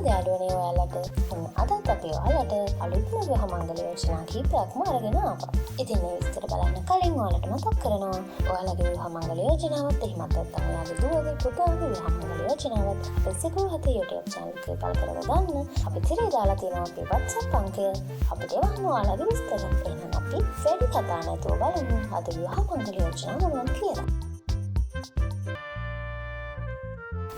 යාළුවනේ ඔයාලට අදත් අපි ඔයාලට අලුත්ම විවාහ මංගල යෝජනා කිහිපයක්ම අරගෙන ආවා. ඉතින් මේ විස්තර බලන්න කලින් ඔයාලට මතක් කරනවා ඔයාලගේ විවාහ මංගල යෝජනාවත් එහෙමත් නැත්නම් ඔයාලගේ දුවගේ පුතාගේ විවාහ මංගල යෝජනාවත් අපේ සිකුහත YouTube channel එකේ කල් කරලා ගන්න. අපි තිරේ දාලා තියෙනවා අපේ WhatsApp අංකය. අපිට එවන්න ඔයාලගේ විස්තර. එහෙනම් අපි වැඩි කතා නැතුව බලමු අද විවාහ මංගල යෝජනා මොනවද කියලා.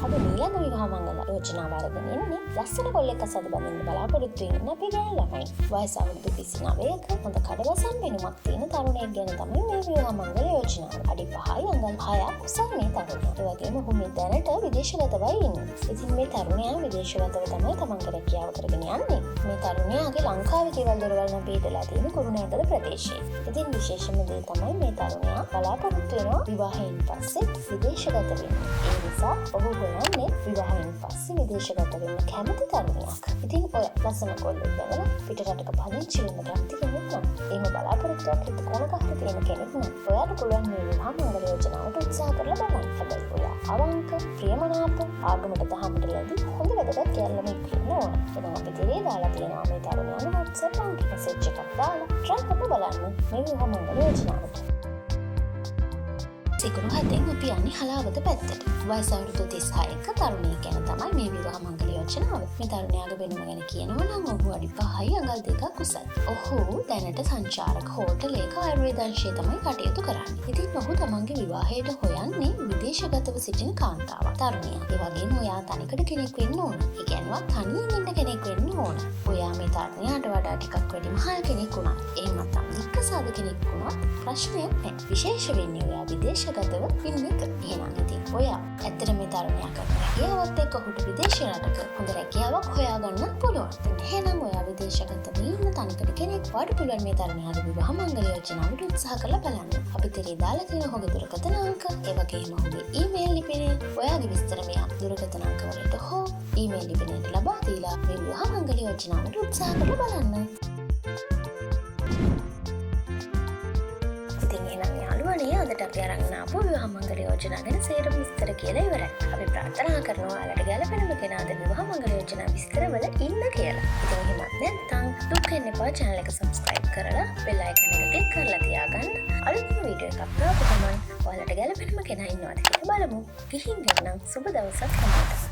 अब नीला विवाह मंगल योजना අරගෙන ඉන්නේ ලස්සන කොල්ලෙක් අසද බඳින්න බලාපොරොත්තු වෙන අපි ගෑන ළමයි. වයස අවුරුදු 29ක හොඳ කඩවසම් වෙනුමක් තියෙන තරුණයෙක් ගැන තමයි මේ විවාහ මංගල යෝජනාව. අඩි 5යි අඟල් 6ක් උස මේ තරුණයා. ඒ වගේම ඔහු මේ දැනට විදේශගතවයි ඉන්නේ. ඉතින් මේ තරුණයා විදේශගතව තමයි තමන්ගේ රැකියාව කරගෙන යන්නේ. මේ තරුණයාගේ ලංකාවේ ගෙවල් දොරවල් නම් පිටලා තියෙන කුරුණෑගල ප්‍රදේශයේ. ඉතින් විශේෂම දේ තමයි මේ තරුණයා බලාපොරොත්තු වෙනවා විවාහයෙන් පස්සේ විදේශගත වෙන්න. ඒ නිසා ඔහු යන්නේ විවාහයෙන් පස්සේ විදේශගත වෙන්න කැමති තරුණියක්. ඉතින් ඔය ලස්සන කොල්ලෙක් දැනලා පිටරටක පදිංචි වෙන්න කැමති කෙනෙක් නම් එහෙම බලාපොරොත්තුවක් හිත කොනක හරි තියෙන කෙනෙක් නම් ඔයාට පුළුවන් මේ විවාහ මංගල යෝජනාවට උත්සාහ කරලා බලන්න. හැබැයි ඔයා අවංක, ප්‍රියමනාප, ආගමට දහමට ලැබි හොඳ වැදගත් ගැල්ලමක් වෙන්න ඕන. එහෙනම් අපි තිරේ දාලා තියෙනවා මේ තරුණයාගේ WhatsApp අංකෙ මෙසේජ් එකක් දාලා try කරලා බලන්න මේ විවාහ මංගල යෝජනාවට. සිකුරු හතෙන් අපි යන්නේ හලාවත පැත්තට. වයස අවුරුදු 36ක තරුණයෙක් ගැන තමයි මේ විවාහ මංගල යෝජනාව. මේ තරුණයාගේ වෙනුම ගැන කියනවා නම් ඔහු අඩි 5යි අඟල් 2ක් උසයි. ඔහු දැනට සංචාරක හෝටලයක ආයුර්වේද අංශයේ තමයි කටයුතු කරන්නේ. ඉතින් ඔහු තමන්ගේ විවාහයට හොයන්නේ විදේශගතව සිටින කාන්තාවක්. තරුණියා. ඒ වගේම ඔයා තනිකඩ කෙනෙක් වෙන්න ඕන. ඒ කියනවා තනියෙන් ඉන්න කෙනෙක් වෙන්න ඕන. ඔයා මේ තරුණයාට වඩා ටිකක් වැඩි මහල් කෙනෙක් වුණා. එහෙම නැත්නම් නික්කසාද කෙනෙක් වුණත් ප්‍රශ්නයක් නැහැ. විශේෂ වෙන්නේ ඔයා විදේශගතව ඉන්න එක. එහෙනම් ඉතින් ඔයා ඇත්තට මේ තරුණයා කරන රැකියාවත් එක්ක ඔහුට විදේශ රටක හොඳ රැකියාවක් හොයාගන්න පුළුවන්. එහෙනම් ඔයා විදේශගතව ඉන්න තනිකඩ කෙනෙක් වඩ පුළුවන් මේ තරුණයාගේ විවාහ මංගල යෝජනාවට උත්සාහ කරලා බලන්න. අපි තිරේ දාලා තියෙන ඔහුගේ දුරකථන අංක, ඒ වගේම ඔහුගේ ඊමේල් ලිපිනේ ඔයාගේ විස්තර මෙහා දුරකථන අංක වලට හෝ ඊමේල් ලිපිනයට ලබා දීලා මේ විවාහ මංගල යෝජනාවට උත්සාහ කරලා බලන්න. අදට අපි අරගෙන ආපු විවාහ මංගල යෝජනා ගැන සේරම විස්තර කියලා ඉවරයි. අපි ප්‍රාර්ථනා කරනවා ඔයාලට ගැළපෙනම කෙනාද විවාහ මංගල යෝජනා විස්තරවල ඉන්න කියලා. ඉතින් එහෙමත් නැත්නම් දුක් වෙන්න එපා, channel එක subscribe කරලා bell icon එක click කරලා තියාගන්න. අලුත්ම වීඩියෝ එකක් දාපු ගමන් ඔයාලට ගැළපෙනම කෙනා ඉන්නවද කියලා බලමු. ගිහින් ගන්න සුබ දවසක් හැමෝටම.